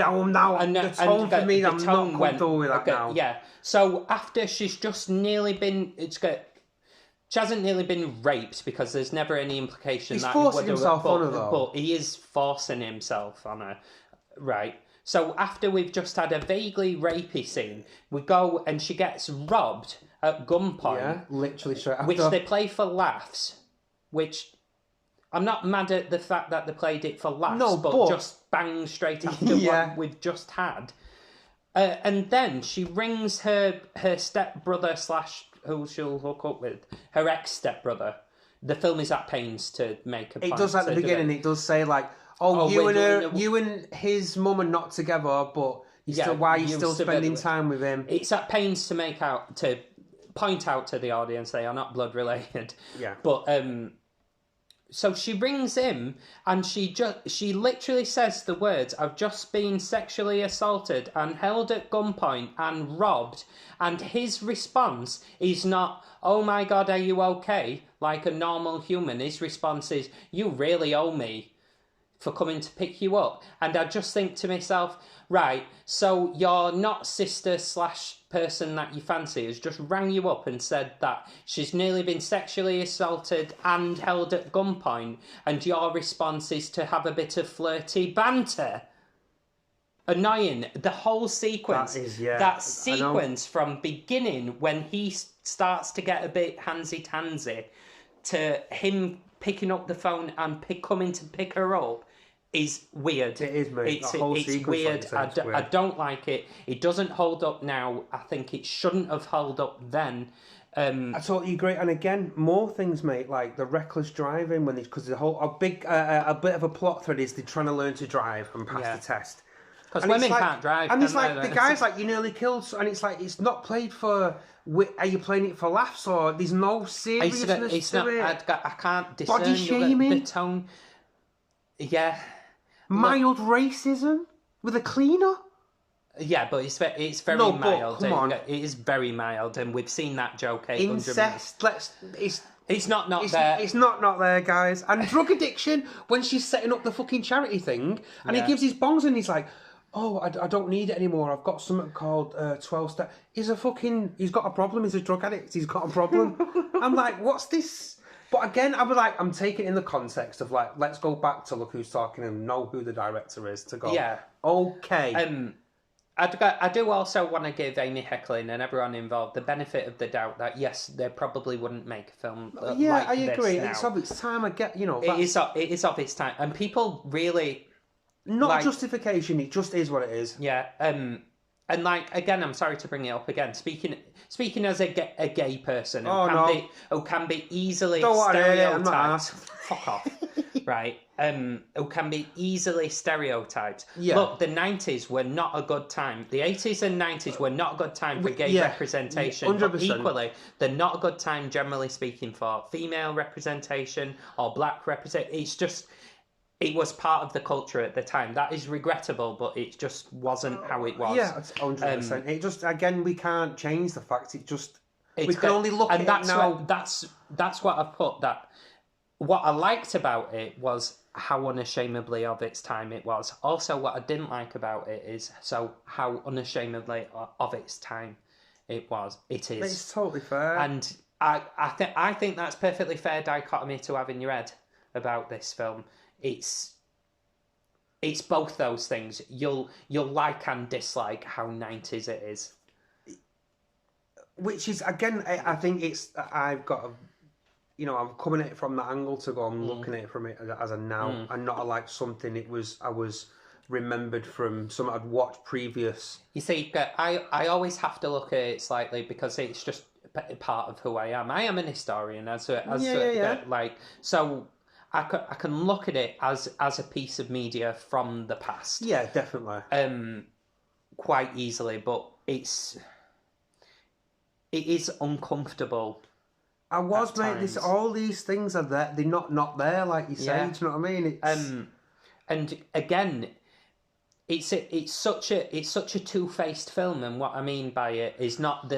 for me, I'm not comfortable with that now. Yeah. So after she's just nearly been... She hasn't nearly been raped because there's never any implication He's that... He's forcing himself on her, though. But he is forcing himself on her. Right. So after we've just had a vaguely rapey scene, we go and she gets robbed at gunpoint. Yeah, literally straight after. Which they play for laughs. Which... I'm not mad at the fact that they played it for laughs, but just bang straight after what we've just had. And then she rings her stepbrother / who she'll hook up with, her ex-stepbrother. The film is at pains to make a point. It does at the beginning, it does say like, you and his mum are not together, but why are you still spending time with him? It's at pains to point out to the audience they are not blood related. Yeah. But so she rings him and she literally says the words, I've just been sexually assaulted and held at gunpoint and robbed. And his response is not, oh my God, are you okay? Like a normal human. His response is, you really owe me for coming to pick you up. And I just think to myself, right, so your not sister / person that you fancy has just rang you up and said that she's nearly been sexually assaulted and held at gunpoint, and your response is to have a bit of flirty banter. Annoying. The whole sequence. That sequence from beginning when he starts to get a bit handsy-tansy to him picking up the phone and coming to pick her up is weird. It is, mate. It's weird. I don't like it. It doesn't hold up now. I think it shouldn't have held up then. I totally agree. And again, more things, mate, like the reckless driving because a bit of a plot thread is they're trying to learn to drive and pass the test. Because women can't drive. And it's like the guy's like, you nearly killed, and it's like it's not played for. Are you playing it for laughs or there's no seriousness to it? I can't discern body shaming, the tone. Yeah. Mild racism with a cleaner. Yeah, but it's very No, but mild. come on. It is very mild, and we've seen that joke 800 Incest. It's not there. It's not there, guys. And drug addiction, when she's setting up the fucking charity thing, and he gives his bongs and he's like, oh, I don't need it anymore. I've got something called 12 step. He's got a problem. He's a drug addict. He's got a problem. I'm like, what's this? But again, I was like, I'm taking it in the context of like, let's go back to Look Who's Talking and know who the director is to go, okay. I do also want to give Amy Hecklin and everyone involved the benefit of the doubt that yes, they probably wouldn't make a film like I agree. this now. It's of its time. I get, it is of its time, and people really not a justification. It just is what it is. Yeah. And like again, I'm sorry to bring it up again. Speaking as a gay person who can be easily stereotyped. Fuck off. Right. Who can be easily stereotyped. Yeah. Look, the 90s were not a good time. The 80s and 90s were not a good time for gay representation. 100%. But equally, they're not a good time, generally speaking, for female representation or black representation. It's just, it was part of the culture at the time. That is regrettable, but it just wasn't how it was. Yeah, 100%. It just, again, we can't change the fact. We can only look at it now. That's what I've put. That what I liked about it was how unashamedly of its time it was. Also, what I didn't like about it is how unashamedly of its time it was. It is. It's totally fair. And I think that's perfectly fair dichotomy to have in your head about this film. It's both those things. You'll like and dislike how 90s it is. Which is, again, I think I've got a, I'm coming at it from that angle to go, I'm looking at it from it as a now, and not like something I was remembered from something I'd watched previous. You see, I always have to look at it slightly because it's just part of who I am. I am an historian, so I can look at it as a piece of media from the past. Yeah, definitely. Quite easily, but it is uncomfortable. All these things are there. They're not there, like you say. Do you know what I mean? And again, it's such a two-faced film, and what I mean by it is not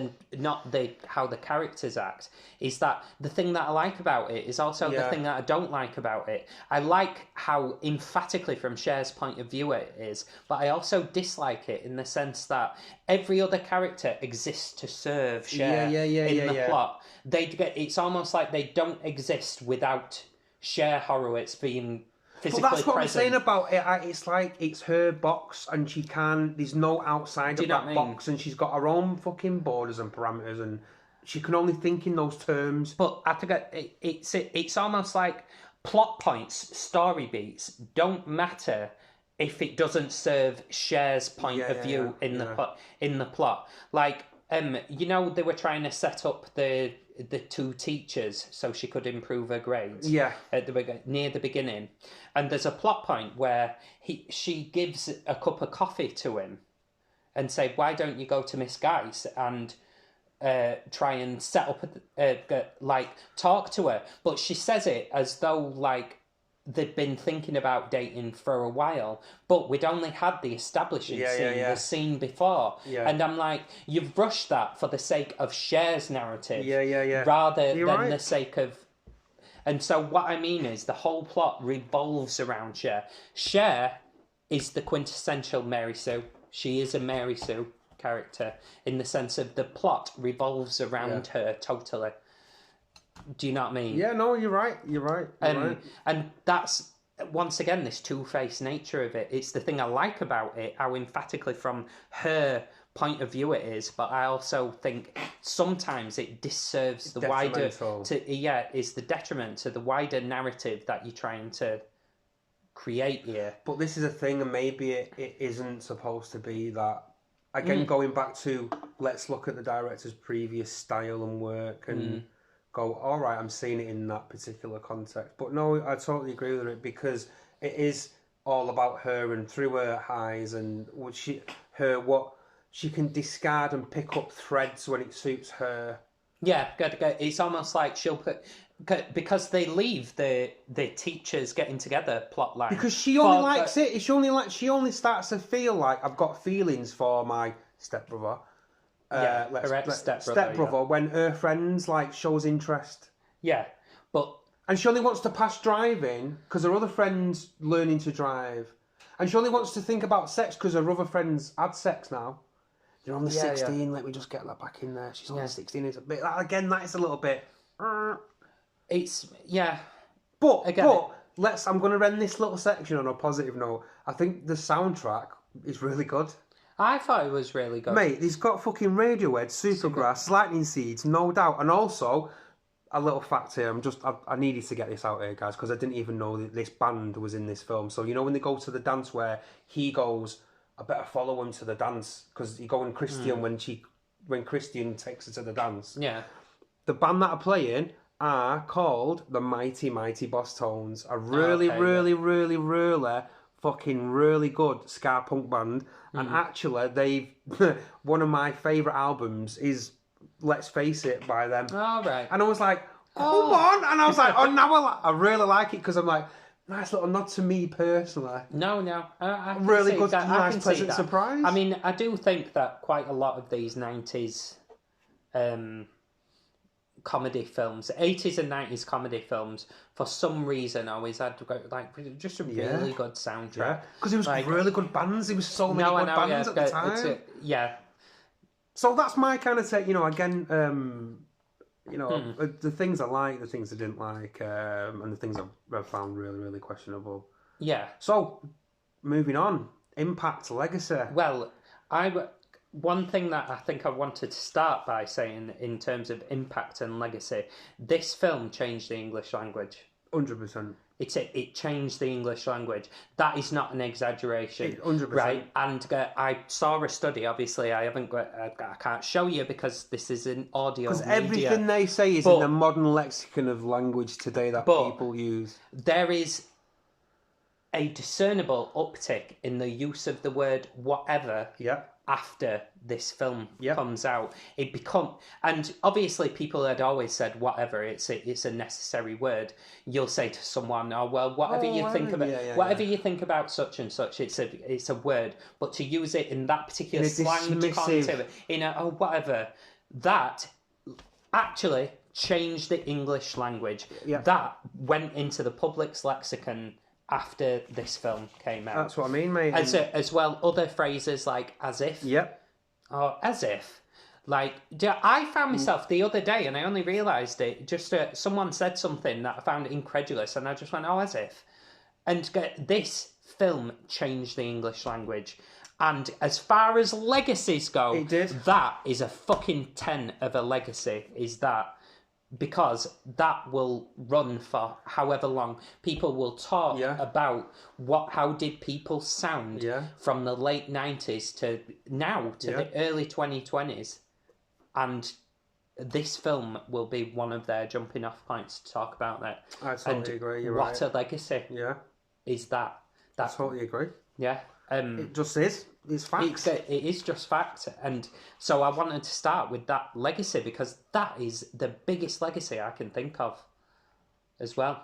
how the characters act. Is that the thing that I like about it is also the thing that I don't like about it. I like how emphatically from Cher's point of view it is, but I also dislike it in the sense that every other character exists to serve Cher in the plot. It's almost like they don't exist without Cher Horowitz being physically but that's what present. I'm saying about it. It's like it's her box, and there's no outside of that box, and she's got her own fucking borders and parameters, and she can only think in those terms. But I think it's almost like plot points, story beats don't matter if it doesn't serve Cher's point of view in the plot. Like they were trying to set up the two teachers so she could improve her grades. Yeah. Near the beginning, and there's a plot point where she gives a cup of coffee to him, and say, "Why don't you go to Miss Guy's and try and set up talk to her?" But she says it as though like they'd been thinking about dating for a while, but we'd only had the establishing scene, the scene before. Yeah. And I'm like, you've rushed that for the sake of Cher's narrative. Rather than the sake of... And so what I mean is the whole plot revolves around Cher. Cher is the quintessential Mary Sue. She is a Mary Sue character in the sense of the plot revolves around her totally. Do you know what I mean? Yeah, no, you're right. And that's, once again, this two-faced nature of it. It's the thing I like about it, how emphatically from her point of view it is, but I also think sometimes it disserves the wider... is the detriment to the wider narrative that you're trying to create here. But this is a thing, and maybe it isn't supposed to be that. Again, going back to, let's look at the director's previous style and work and... go, all right, I'm seeing it in that particular context. But no, I totally agree with it because it is all about her and through her eyes and what she can discard and pick up threads when it suits her. Yeah, it's almost like she'll put... because they leave the teachers getting together plot line. Because she only likes it. She only starts to feel like I've got feelings for my stepbrother. Her ex-stepbrother when her friends like shows interest. Yeah, but and she only wants to pass driving because her other friends learning to drive, and she only wants to think about sex because her other friends had sex now. You're on the 16. Yeah. Let me just get that back in there. She's on the 16. It's a bit again. That is a little bit. It's But I'm going to end this little section on a positive note. I think the soundtrack is really good. I thought it was really good. Mate, he's got fucking Radiohead, Supergrass, Lightning Seeds, no doubt. And also, a little fact here, I needed to get this out here, guys, because I didn't even know that this band was in this film. So, you know when they go to the dance where he goes, I better follow him to the dance, because he going Christian when Christian takes her to the dance. Yeah. The band that are playing are called the Mighty Mighty Boss Tones. A really fucking really good ska punk band. And actually, they've one of my favourite albums is Let's Face It by them. Oh, right. And I was like, come on! And I was like, oh, now I really like it because I'm like, nice little nod to me personally. No. I really good, that. nice, pleasant surprise. I mean, I do think that quite a lot of these 90s comedy films, 80s and 90s comedy films, for some reason always had like just a really good soundtrack. Yeah, because it was like, really good bands. There was so many good bands at the time. So that's my kind of take. You know, again, the things I like, the things I didn't like, and the things I've found really, really questionable. Yeah. So, moving on, impact, legacy. Well, one thing that I think I wanted to start by saying in terms of impact and legacy, this film changed the English language. 100%. It changed the English language. That is not an exaggeration. 100%. Right? And I saw a study, obviously I can't show you because this is an audio media. Because everything they say is in the modern lexicon of language today that people use. There is a discernible uptick in the use of the word whatever after this film comes out. And obviously people had always said whatever, it's a necessary word. You'll say to someone, oh well, whatever you think about you think about such and such, it's a word. But to use it in that particular slang content, whatever, that actually changed the English language. That went into the public's lexicon after this film came out. That's what I mean, mate. As well, other phrases like as if. Yep. Or as if. Like, I found myself the other day, and I only realised it, just someone said something that I found incredulous, and I just went, oh, as if. And this film changed the English language. And as far as legacies go, it did. That is a fucking 10 of a legacy, is that. Because that will run for however long. People will talk about how did people sound from the late 90s to now, to the early 2020s. And this film will be one of their jumping off points to talk about that. I totally agree, you're right. What a legacy is that. I totally agree. Yeah. It just is. It's facts. It is just fact. And so I wanted to start with that legacy because that is the biggest legacy I can think of as well.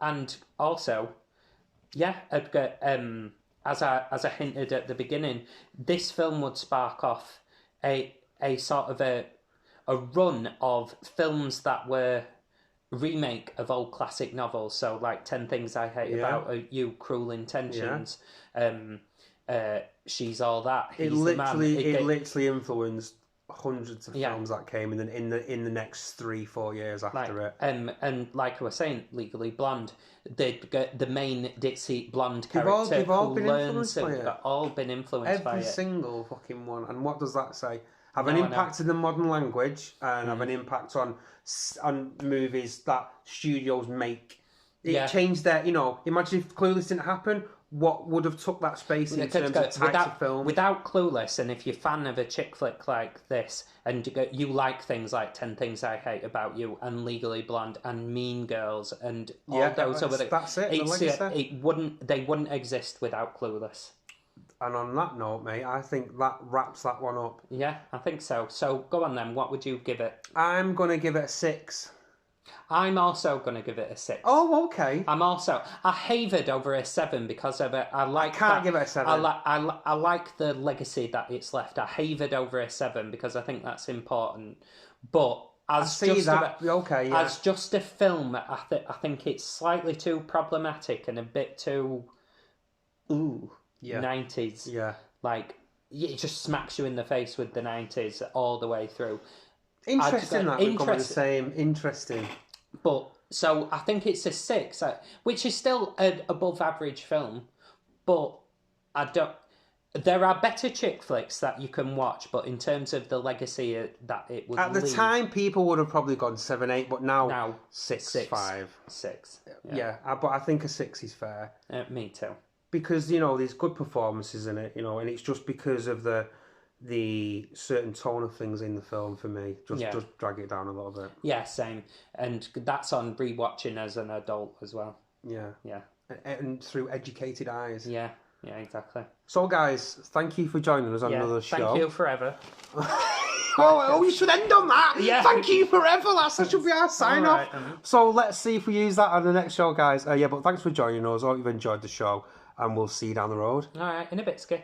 And also, Edgar, as I hinted at the beginning, this film would spark off a sort of a run of films that were remake of old classic novels, so like 10 Things I Hate About You, Cruel Intentions, She's All That. It literally influenced hundreds of films that came in the next 3-4 years after it. And like I was saying, Legally Blonde, the main Dixie blonde character they've all been influenced by it. Every single fucking one. And what does that say? Have an impact in the modern language and have an impact on movies that studios make. It changed their, imagine if Clueless didn't happen, what would have took that space in terms of types of film? Without Clueless, and if you're a fan of a chick flick like this, and you like things like 10 Things I Hate About You, and Legally Blonde, and Mean Girls, and all those other things. That's it. They wouldn't exist without Clueless. And on that note, mate, I think that wraps that one up. Yeah, I think so. So go on then. What would you give it? I'm gonna give it a 6. I'm also going to give it a 6. Oh, okay. I havered over a 7 because of it. I can't give it a 7. I like the legacy that it's left. I havered over a 7 because I think that's important. But as just a film, I think it's slightly too problematic and a bit too 90s. Yeah. Like, it just smacks you in the face with the 90s all the way through. Interesting that we've got the same. Interesting. But, so, I think it's a 6, which is still an above average film, but there are better chick flicks that you can watch, but in terms of the legacy that it would At the time, people would have probably gone 7, 8, but now 6, 5. 6. Yeah, but I think a 6 is fair. Me too. Because, there's good performances in it, and it's just because of the certain tone of things in the film for me. Just drag it down a little bit. Yeah, same. And that's on rewatching as an adult as well. Yeah. Yeah. And through educated eyes. Yeah, exactly. So, guys, thank you for joining us on another show. Thank you forever. Oh, you should end on that. Yeah. Thank you forever. That should be our sign off. So let's see if we use that on the next show, guys. But thanks for joining us. I hope you've enjoyed the show, and we'll see you down the road. All right, in a bit, Ski.